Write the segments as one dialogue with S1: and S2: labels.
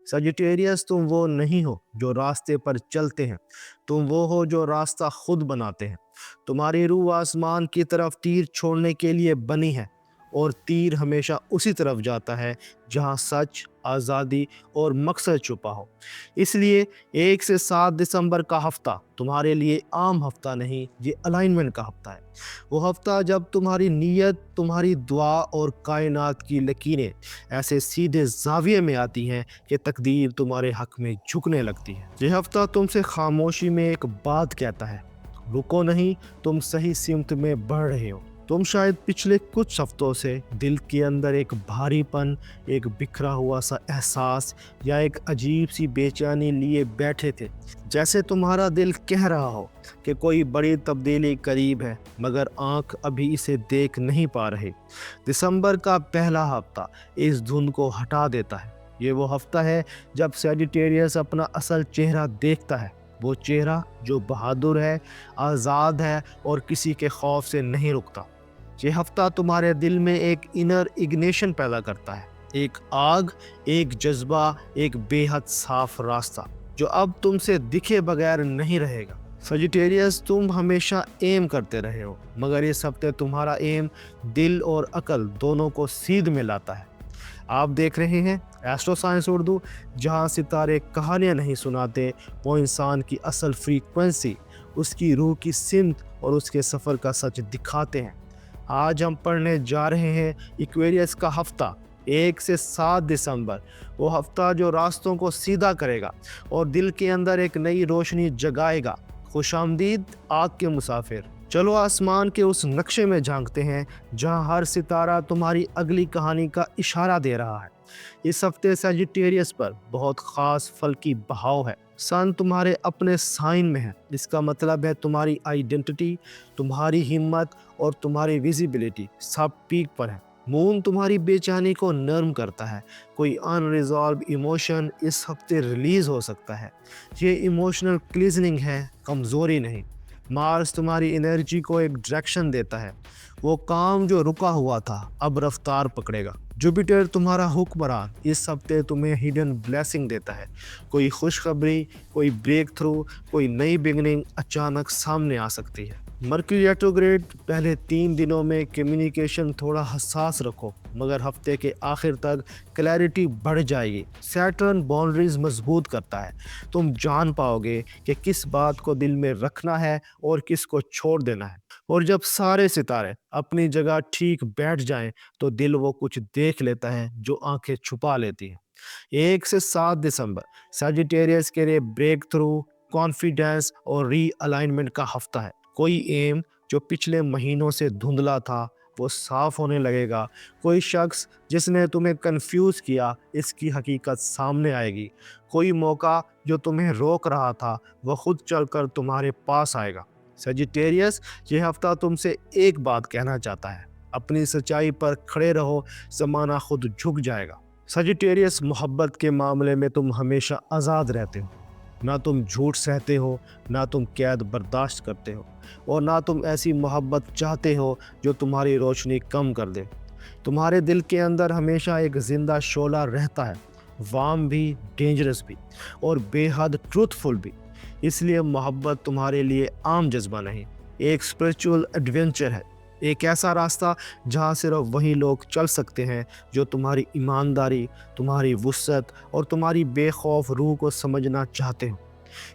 S1: Sagittarius, तुम वो नहीं हो जो रास्ते पर चलते हैं, तुम वो हो जो रास्ता खुद बनाते हैं। तुम्हारी रूह आसमान की तरफ तीर छोड़ने के लिए बनी है, और तीर हमेशा उसी तरफ जाता है जहाँ सच, आज़ादी और मकसद छुपा हो। इसलिए 1 से 7 दिसंबर का हफ्ता तुम्हारे लिए आम हफ्ता नहीं, ये अलाइनमेंट का हफ्ता है। वो हफ्ता जब तुम्हारी नीयत, तुम्हारी दुआ और कायनात की लकीरें ऐसे सीधे जाविये में आती हैं कि तकदीर तुम्हारे हक में झुकने लगती है। ये हफ्ता तुमसे खामोशी में एक बात कहता है, रुको नहीं, तुम सही सिमत में बढ़ रहे हो। तुम शायद पिछले कुछ हफ्तों से दिल के अंदर एक भारीपन, एक बिखरा हुआ सा एहसास या एक अजीब सी बेचैनी लिए बैठे थे, जैसे तुम्हारा दिल कह रहा हो कि कोई बड़ी तब्दीली करीब है, मगर आंख अभी इसे देख नहीं पा रहे। दिसंबर का पहला हफ्ता इस धुंध को हटा देता है। ये वो हफ्ता है जब सैजिटेरियस अपना असल चेहरा देखता है, वो चेहरा जो बहादुर है, आज़ाद है और किसी के खौफ से नहीं रुकता। ये हफ्ता तुम्हारे दिल में एक इनर इग्निशन पैदा करता है, एक आग, एक जज्बा, एक बेहद साफ रास्ता जो अब तुमसे दिखे बगैर नहीं रहेगा। सजिटेरियस, तुम हमेशा एम करते रहे हो, मगर इस हफ्ते तुम्हारा एम दिल और अकल दोनों को सीध में लाता है। आप देख रहे हैं एस्ट्रो साइंस उर्दू, जहां सितारे कहानियां नहीं सुनाते, वो इंसान की असल फ्रीक्वेंसी, उसकी रूह की सिमत और उसके सफ़र का सच दिखाते हैं। आज हम पढ़ने जा रहे हैं एक्वेरियस का हफ्ता 1 से 7 दिसंबर, वो हफ्ता जो रास्तों को सीधा करेगा और दिल के अंदर एक नई रोशनी जगाएगा। खुशामदीद आग के मुसाफिर, चलो आसमान के उस नक्शे में झांकते हैं जहां हर सितारा तुम्हारी अगली कहानी का इशारा दे रहा है। इस हफ्ते सजिटेरियस पर बहुत खास फल्की बहाव है। सन तुम्हारे अपने साइन में है, इसका मतलब है तुम्हारी आइडेंटिटी, तुम्हारी हिम्मत और तुम्हारी विजिबिलिटी सब पीक पर है। मून तुम्हारी बेचैनी को नर्म करता है। कोई अनरिजॉल्व इमोशन इस हफ्ते रिलीज हो सकता है। ये इमोशनल क्लीजनिंग है, कमज़ोरी नहीं। मार्स तुम्हारी एनर्जी को एक डायरेक्शन देता है, वो काम जो रुका हुआ था अब रफ्तार पकड़ेगा। जुपिटर तुम्हारा हुक्मरान इस हफ्ते तुम्हें हिडन ब्लेसिंग देता है। कोई खुशखबरी, कोई ब्रेक थ्रू, कोई नई बिगनिंग अचानक सामने आ सकती है। मर्क्यूरी रेट्रोग्रेड, पहले 3 दिनों में कम्युनिकेशन थोड़ा हसास रखो, मगर हफ्ते के आखिर तक क्लैरिटी बढ़ जाएगी। सैटर्न बाउंड्रीज मजबूत करता है, तुम जान पाओगे कि किस बात को दिल में रखना है और किस को छोड़ देना है। और जब सारे सितारे अपनी जगह ठीक बैठ जाएं, तो दिल वो कुछ देख लेता है जो आंखें छुपा लेती हैं। 1 से 7 दिसंबर सजिटेरियस के लिए ब्रेक थ्रू, कॉन्फिडेंस और री अलाइनमेंट का हफ्ता है। कोई एम जो पिछले महीनों से धुंधला था वो साफ होने लगेगा। कोई शख्स जिसने तुम्हें कंफ्यूज किया, इसकी हकीकत सामने आएगी। कोई मौका जो तुम्हें रोक रहा था वो खुद चलकर तुम्हारे पास आएगा। सजिटेरियस, ये हफ्ता तुमसे एक बात कहना चाहता है, अपनी सच्चाई पर खड़े रहो, ज़माना खुद झुक जाएगा। सजिटेरियस, मोहब्बत के मामले में तुम हमेशा आज़ाद रहते हो। ना तुम झूठ सहते हो, ना तुम कैद बर्दाश्त करते हो, और ना तुम ऐसी मोहब्बत चाहते हो जो तुम्हारी रोशनी कम कर दे। तुम्हारे दिल के अंदर हमेशा एक जिंदा शोला रहता है, वार्म भी, डेंजरस भी और बेहद ट्रूथफुल भी। इसलिए मोहब्बत तुम्हारे लिए आम जज्बा नहीं, एक स्पिरिचुअल एडवेंचर है, एक ऐसा रास्ता जहाँ सिर्फ वही लोग चल सकते हैं जो तुम्हारी ईमानदारी, तुम्हारी वुसअत और तुम्हारी बेखौफ रूह को समझना चाहते हो।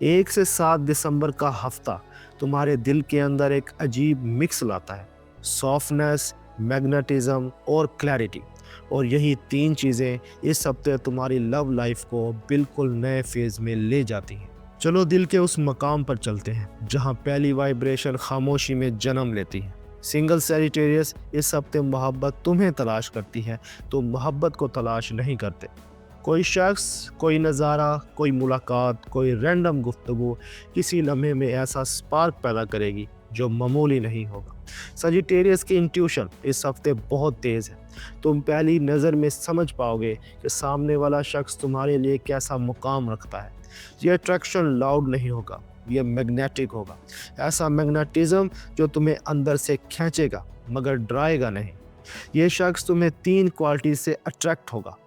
S1: 1 से 7 दिसंबर का हफ्ता तुम्हारे दिल के अंदर एक अजीब मिक्स लाता है, सॉफ्टनेस, मैग्नेटिज्म और क्लैरिटी। और यही 3 चीज़ें इस हफ्ते तुम्हारी लव लाइफ को बिल्कुल नए फेज़ में ले जाती हैं। चलो दिल के उस मकाम पर चलते हैं जहाँ पहली वाइब्रेशन खामोशी में जन्म लेती है। सिंगल सैजिटेरियस, इस हफ्ते मोहब्बत तुम्हें तलाश करती है, तो मोहब्बत को तलाश नहीं करते। कोई शख्स, कोई नज़ारा, कोई मुलाकात, कोई रैंडम गुफ्तगू किसी लम्हे में ऐसा स्पार्क पैदा करेगी जो मामूली नहीं होगा। सजिटेरियस की इंट्यूशन इस हफ्ते बहुत तेज़ है। तुम पहली नज़र में समझ पाओगे कि सामने वाला शख्स तुम्हारे लिए कैसा मुकाम रखता है। ये अट्रैक्शन लाउड नहीं होगा, ये मैग्नेटिक होगा। ऐसा मैग्नेटिज्म जो तुम्हें अंदर से खींचेगा मगर डराएगा नहीं। ये शख्स तुम्हें 3 क्वालिटी से अट्रैक्ट होगा।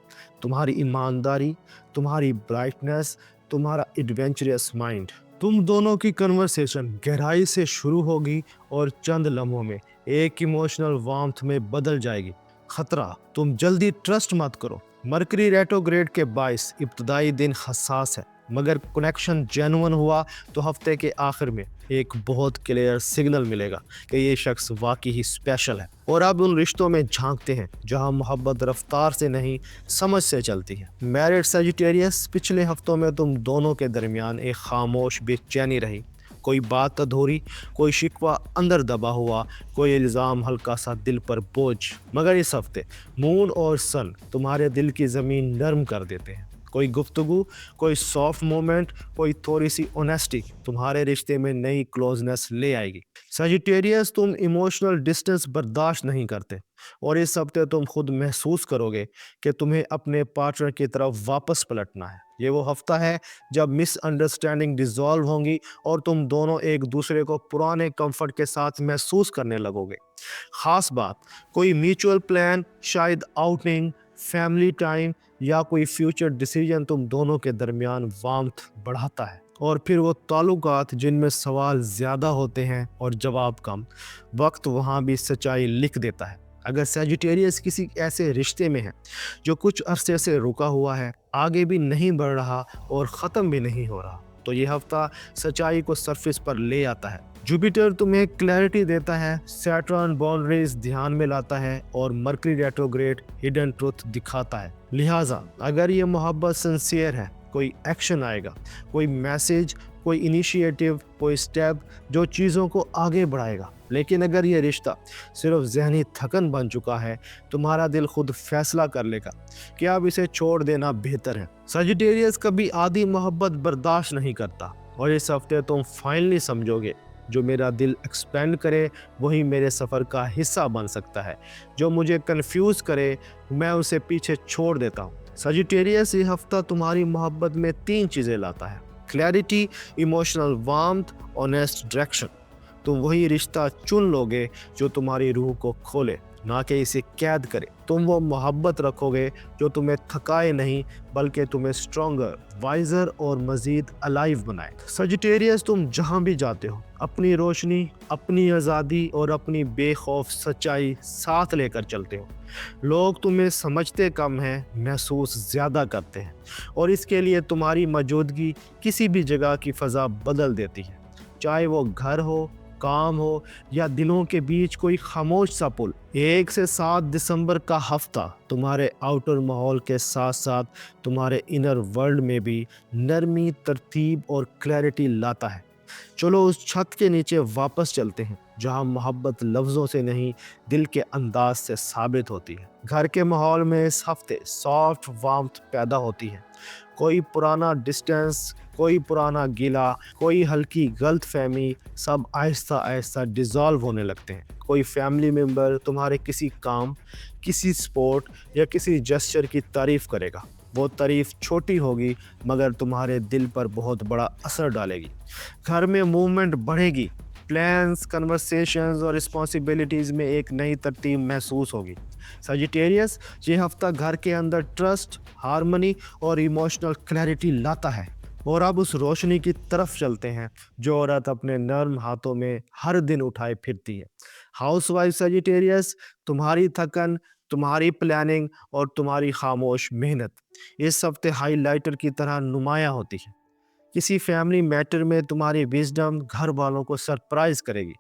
S1: तुम्हारी ईमानदारी, तुम्हारी ब्राइटनेस, तुम्हारा एडवेंचरस माइंड। तुम दोनों की कन्वर्सेशन गहराई से शुरू होगी और चंद लम्हों में एक इमोशनल वार्मथ में बदल जाएगी। खतरा, तुम जल्दी ट्रस्ट मत करो। मरकरी रेट्रोग्रेड के 22 इब्तदाई दिन हसास है, मगर कनेक्शन जेन्युइन हुआ तो हफ्ते के आखिर में एक बहुत क्लियर सिग्नल मिलेगा कि ये शख्स वाकई ही स्पेशल है। और अब उन रिश्तों में झांकते हैं जहां मोहब्बत रफ्तार से नहीं, समझ से चलती है। मैरिड सजिटेरियस, पिछले हफ्तों में तुम दोनों के दरमियान एक खामोश बेचैनी रही। कोई बात अधूरी, कोई शिकवा अंदर दबा हुआ, कोई इल्ज़ाम हल्का सा दिल पर बोझ। मगर इस हफ्ते मून और सन तुम्हारे दिल की ज़मीन नरम कर देते हैं। कोई गुफ्तगू, कोई सॉफ्ट मोमेंट, कोई थोड़ी सी ऑनेस्टी तुम्हारे रिश्ते में नई क्लोजनेस ले आएगी। सजिटेरियस, तुम इमोशनल डिस्टेंस बर्दाश्त नहीं करते और इस हफ्ते तुम खुद महसूस करोगे कि तुम्हें अपने पार्टनर की तरफ वापस पलटना है। ये वो हफ्ता है जब मिसअंडरस्टैंडिंग डिसॉल्व होंगी और तुम दोनों एक दूसरे को पुराने कंफर्ट के साथ महसूस करने लगोगे। खास बात, कोई म्यूचुअल प्लान, शायद आउटिंग, फैमिली टाइम या कोई फ्यूचर डिसीजन तुम दोनों के दरमियान वार्मथ बढ़ाता है। और फिर वो ताल्लुकात जिनमें सवाल ज़्यादा होते हैं और जवाब कम, वक्त वहाँ भी सच्चाई लिख देता है। अगर सजिटेरियस किसी ऐसे रिश्ते में है जो कुछ अरसे से रुका हुआ है, आगे भी नहीं बढ़ रहा और ख़त्म भी नहीं हो रहा, तो ये हफ्ता सच्चाई को सरफेस पर ले आता है। जुपिटर तुम्हें क्लैरिटी देता है, सैटर्न बाउंड्रीज ध्यान में लाता है और मरकरी रेट्रोग्रेड हिडन ट्रुथ दिखाता है। लिहाजा अगर ये मोहब्बत सिंसियर है, कोई एक्शन आएगा, कोई मैसेज, कोई इनिशिएटिव, कोई स्टेप जो चीज़ों को आगे बढ़ाएगा। लेकिन अगर ये रिश्ता सिर्फ जहनी थकन बन चुका है, तुम्हारा दिल खुद फैसला कर लेगा कि अब इसे छोड़ देना बेहतर है। सजिटेरियस कभी आधी मोहब्बत बर्दाश्त नहीं करता और इस हफ्ते तुम फाइनली समझोगे, जो मेरा दिल एक्सपेंड करे वही मेरे सफ़र का हिस्सा बन सकता है, जो मुझे कंफ्यूज करे मैं उसे पीछे छोड़ देता हूँ। सजिटेरियस ये हफ्ता तुम्हारी मोहब्बत में 3 चीज़ें लाता है: clarity, emotional warmth, honest direction. तुम वही रिश्ता चुन लोगे जो तुम्हारी रूह को खोले, ना कि इसे कैद करे। तुम वो मोहब्बत रखोगे जो तुम्हें थकाए नहीं, बल्कि तुम्हें स्ट्रॉन्गर, वाइजर और मज़ीद अलाइव बनाए। सजिटेरियस, तुम जहाँ भी जाते हो अपनी रोशनी, अपनी आज़ादी और अपनी बेखौफ सच्चाई साथ लेकर चलते हो। लोग तुम्हें समझते कम हैं, महसूस ज़्यादा करते हैं, और इसके लिए तुम्हारी मौजूदगी किसी भी जगह की फ़ज़ा बदल देती है, चाहे वो घर हो, काम हो या दिलों के बीच कोई खामोश सा पुल। 1 से 7 दिसंबर का हफ्ता तुम्हारे आउटर माहौल के साथ साथ तुम्हारे इनर वर्ल्ड में भी नरमी, तरतीब और क्लैरिटी लाता है। चलो उस छत के नीचे वापस चलते हैं जहां मोहब्बत लफ्ज़ों से नहीं, दिल के अंदाज से साबित होती है। घर के माहौल में इस हफ्ते सॉफ्ट वार्मथ पैदा होती है। कोई पुराना डिस्टेंस, कोई पुराना गिला, कोई हल्की गलत फहमी, सब आहिस्ता आहिस्ता डिज़ोल्व होने लगते हैं। कोई फैमिली मेम्बर तुम्हारे किसी काम, किसी स्पोर्ट या किसी जेस्चर की तारीफ़ करेगा। वो तारीफ़ छोटी होगी मगर तुम्हारे दिल पर बहुत बड़ा असर डालेगी। घर में मूवमेंट बढ़ेगी, प्लान्स, कन्वर्सेशंस और रिस्पॉन्सिबिलिटीज़ में एक नई तरतीब महसूस होगी। सजिटेरियस, ये हफ्ता घर के अंदर ट्रस्ट, हार्मनी और इमोशनल क्लैरिटी लाता है। और अब उस रोशनी की तरफ चलते हैं जो औरत अपने नर्म हाथों में हर दिन उठाए फिरती है। हाउसवाइफ सजिटेरियस, तुम्हारी थकन, तुम्हारी प्लानिंग और तुम्हारी खामोश मेहनत इस हफ्ते हाईलाइटर की तरह नुमायाँ होती है। किसी फैमिली मैटर में तुम्हारी विजडम घर वालों को सरप्राइज करेगी।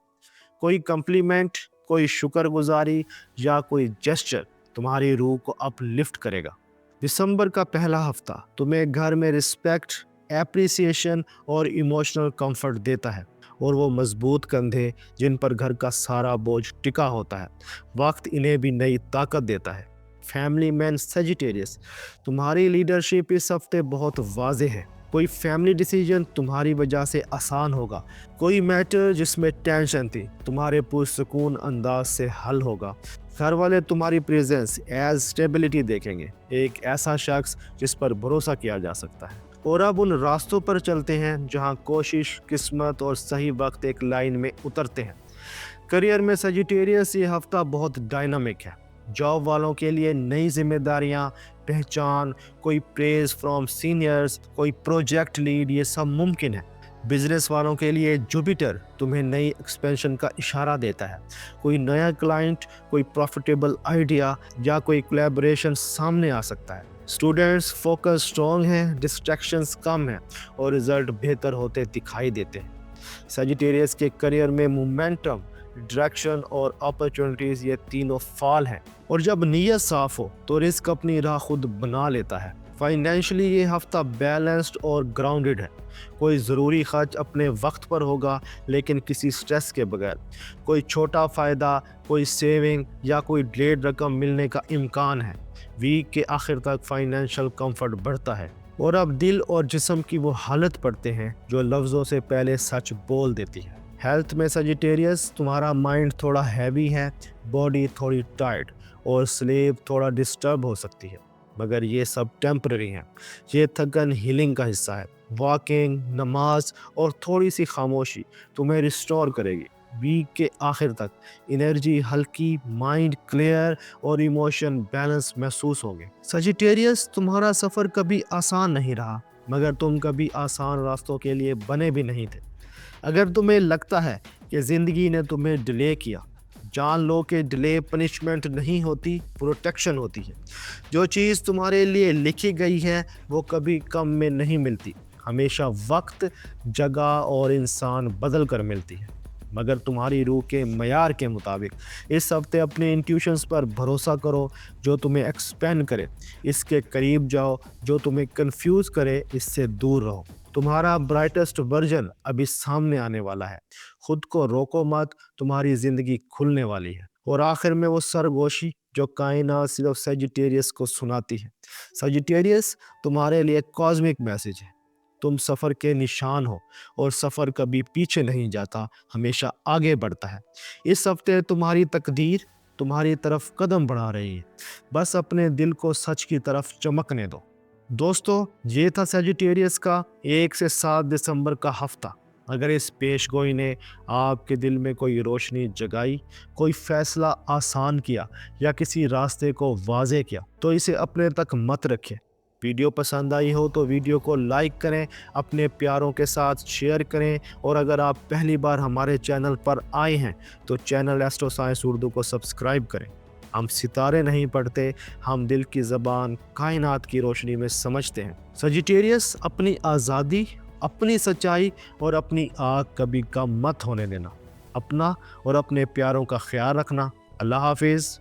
S1: कोई कम्प्लीमेंट, कोई शुक्रगुजारी या कोई जेस्चर तुम्हारी रूह को अपलिफ्ट करेगा। दिसंबर का पहला हफ्ता तुम्हें घर में रिस्पेक्ट, एप्रिसिएशन और इमोशनल कंफर्ट देता है, और वो मजबूत कंधे जिन पर घर का सारा बोझ टिका होता है, वक्त इन्हें भी नई ताकत देता है। फैमिली मैन सजिटेरियस, तुम्हारी लीडरशिप इस हफ्ते बहुत वाज़ेह है। कोई फैमिली डिसीजन तुम्हारी वजह से आसान होगा। कोई मैटर जिसमें टेंशन थी तुम्हारे पुरसुकून अंदाज से हल होगा। घर वाले तुम्हारी प्रेजेंस एज स्टेबिलिटी देखेंगे, एक ऐसा शख्स जिस पर भरोसा किया जा सकता है। और अब उन रास्तों पर चलते हैं जहां कोशिश, किस्मत और सही वक्त एक लाइन में उतरते हैं। करियर में सजिटेरियस ये हफ्ता बहुत डायनामिक है। जॉब वालों के लिए नई जिम्मेदारियां, पहचान, कोई प्रेज फ्रॉम सीनियर्स, कोई प्रोजेक्ट लीड, ये सब मुमकिन है। बिजनेस वालों के लिए जुपिटर तुम्हें नई एक्सपेंशन का इशारा देता है। कोई नया क्लाइंट, कोई प्रॉफिटेबल आइडिया या कोई कोलैबोरेशन सामने आ सकता है। स्टूडेंट्स फोकस स्ट्रॉन्ग है, डिस्ट्रैक्शंस कम है और रिजल्ट बेहतर होते दिखाई देते हैं। सजिटेरियस के करियर में मोमेंटम, डायरेक्शन और अपॉर्चुनिटीज, ये तीनों फाल हैं। और जब नीयत साफ हो तो रिस्क अपनी राह खुद बना लेता है। फाइनेंशियली ये हफ्ता बैलेंस्ड और ग्राउंडेड है। कोई ज़रूरी खर्च अपने वक्त पर होगा लेकिन किसी स्ट्रेस के बगैर। कोई छोटा फ़ायदा, कोई सेविंग या कोई डिलेड रकम मिलने का इम्कान है। वीक के आखिर तक फाइनेंशियल कंफर्ट बढ़ता है और अब दिल और जिस्म की वो हालत पड़ते हैं जो लफ्ज़ों से पहले सच बोल देती है। हेल्थ में सजिटेरियस तुम्हारा माइंड थोड़ा हैवी है, बॉडी थोड़ी टाइट और स्लीप थोड़ा डिस्टर्ब हो सकती है, मगर ये सब टेम्पररी हैं। ये थकन हीलिंग का हिस्सा है। वॉकिंग, नमाज और थोड़ी सी खामोशी तुम्हें रिस्टोर करेगी। वीक के आखिर तक एनर्जी हल्की, माइंड क्लियर और इमोशन बैलेंस महसूस होंगे। सजिटेरियस तुम्हारा सफ़र कभी आसान नहीं रहा, मगर तुम कभी आसान रास्तों के लिए बने भी नहीं थे। अगर तुम्हें लगता है कि ज़िंदगी ने तुम्हें डिले किया, जान लो कि डिले पनिशमेंट नहीं होती, प्रोटेक्शन होती है। जो चीज़ तुम्हारे लिए लिखी गई है वो कभी कम में नहीं मिलती। हमेशा वक्त, जगह और इंसान बदल कर मिलती है, मगर तुम्हारी रूह के मयार के मुताबिक। इस हफ्ते अपने इंट्यूशंस पर भरोसा करो, जो तुम्हें एक्सपेंड करे इसके करीब जाओ, जो तुम्हें कंफ्यूज करे इससे दूर रहो। तुम्हारा ब्राइटेस्ट वर्जन अभी सामने आने वाला है। खुद को रोको मत, तुम्हारी ज़िंदगी खुलने वाली है। और आखिर में वो सरगोशी जो कायनात सिर्फ सजिटेरियस को सुनाती है। सजिटेरियस तुम्हारे लिए कॉस्मिक मैसेज है। तुम सफ़र के निशान हो और सफ़र कभी पीछे नहीं जाता, हमेशा आगे बढ़ता है। इस हफ्ते तुम्हारी तकदीर तुम्हारी तरफ कदम बढ़ा रही है, बस अपने दिल को सच की तरफ चमकने दो। दोस्तों, ये था सजिटेरियस का 1 से 7 दिसंबर का हफ्ता। अगर इस पेशगोई ने आपके दिल में कोई रोशनी जगाई, कोई फैसला आसान किया या किसी रास्ते को वाज़े किया, तो इसे अपने तक मत रखें। वीडियो पसंद आई हो तो वीडियो को लाइक करें, अपने प्यारों के साथ शेयर करें और अगर आप पहली बार हमारे चैनल पर आए हैं तो चैनल एस्ट्रो साइंस उर्दू को सब्सक्राइब करें। हम सितारे नहीं पढ़ते, हम दिल की ज़बान कायनात की रोशनी में समझते हैं। सजिटेरियस, अपनी आज़ादी, अपनी सच्चाई और अपनी आग कभी कम मत होने देना। अपना और अपने प्यारों का ख्याल रखना। अल्लाह हाफिज़।